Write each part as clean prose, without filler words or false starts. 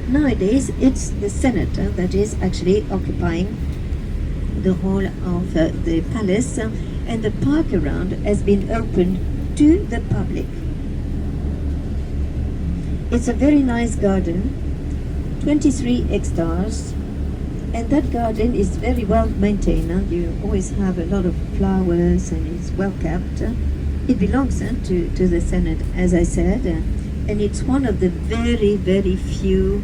Nowadays, it's the Senate that is actually occupying the whole of the palace, and the park around has been opened to the public. It's a very nice garden, 23 hectares, and that garden is very well maintained. You always have a lot of flowers and it's well kept. It belongs to the Senate, as I said, and it's one of the very, very few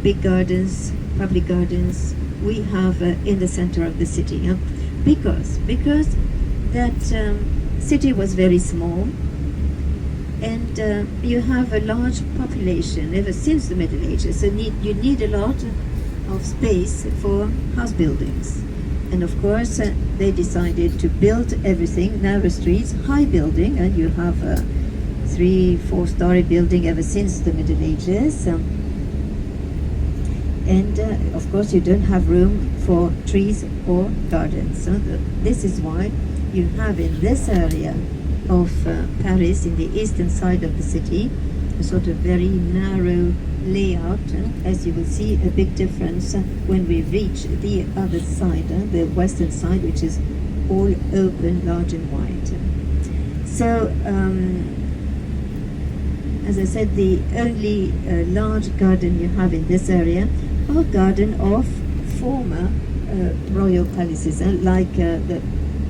big gardens, public gardens we have in the center of the city. Because that city was very small, and you have a large population ever since the Middle Ages, so you need a lot of space for house buildings. And of course, they decided to build everything, narrow streets, high building, and you have a 3-4-story building ever since the Middle Ages. And of course, you don't have room for trees or gardens. So this is why you have in this area of Paris, in the eastern side of the city, a sort of very narrow layout. As you will see, a big difference when we reach the other side, the western side, which is all open, large and wide. So, as I said, the only large garden you have in this area are garden of former royal palaces, like the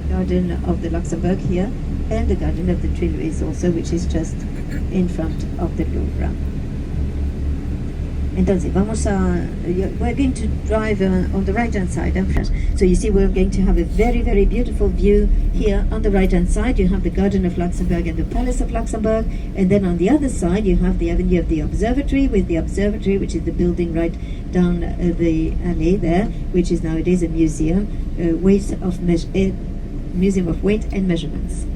garden of the Luxembourg here, and the garden of the Tuileries also, which is just in front of the Louvre. Entonces, we're going to drive on the right-hand side. So you see, we're going to have a very, very beautiful view here. On the right-hand side, you have the Garden of Luxembourg and the Palace of Luxembourg. And then on the other side, you have the Avenue of the Observatory, with the observatory, which is the building right down the alley there, which is nowadays a museum, Museum of Weight and Measurements.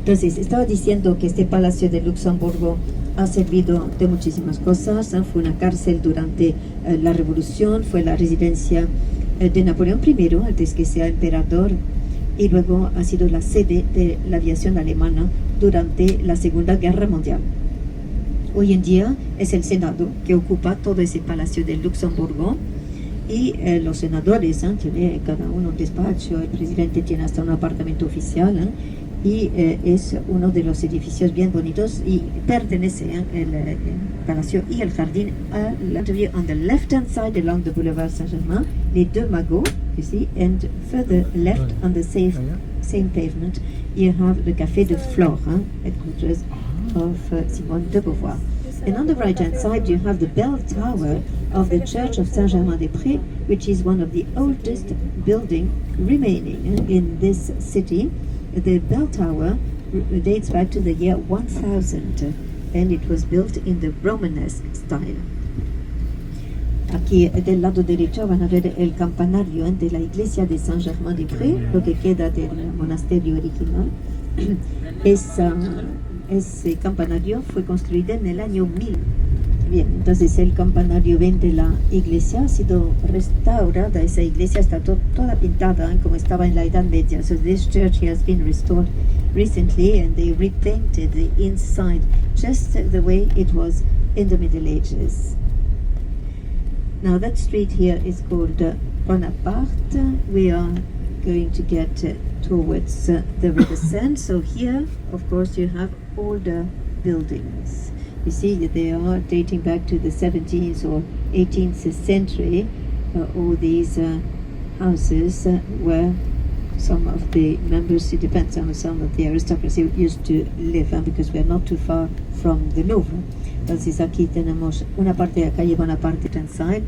Entonces, estaba diciendo que este Palacio de Luxemburgo ha servido de muchísimas cosas. Fue una cárcel durante la Revolución, fue la residencia de Napoleón I antes que sea emperador, y luego ha sido la sede de la aviación alemana durante la Segunda Guerra Mundial. Hoy en día es el Senado que ocupa todo ese Palacio de Luxemburgo, y los senadores tienen cada uno un despacho, el presidente tiene hasta un apartamento oficial, y es uno de los edificios bien bonitos, y pertenece el palacio y el jardín a la... On the left hand side along the boulevard Saint-Germain, les deux magots, you see, and further left on the same pavement, you have the Café de Flore, headquarters of Simone de Beauvoir. And on the right hand side, you have the bell tower of the Church of Saint-Germain-des-Prés, which is one of the oldest building remaining in this city. The bell tower dates back to the year 1000, and it was built in the Romanesque style. Aquí del lado derecho van a ver el campanario de la iglesia de Saint-Germain-des-Prés, lo que queda del monasterio original. Ese campanario fue construido en el año 1000. Bien, entonces el campanario ven de la iglesia ha sido restaurada. Esa iglesia está toda pintada como estaba en la Edad Media. So this church has been restored recently, and they repainted the inside just the way it was in the Middle Ages. Now that street here is called Bonaparte. We are going to get towards the River Seine. So here, of course, you have older buildings. You see, they are dating back to the 17th or 18th century. All these houses where some of the members, it depends on some of the aristocracy used to live, because we are not too far from the Louvre. Entonces aquí tenemos una parte de la calle Bonaparte inside.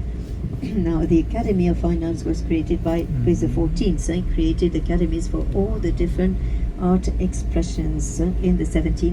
Now the Academy of Fine Arts was created by Louis XIV, and created academies for all the different art expressions in the 17th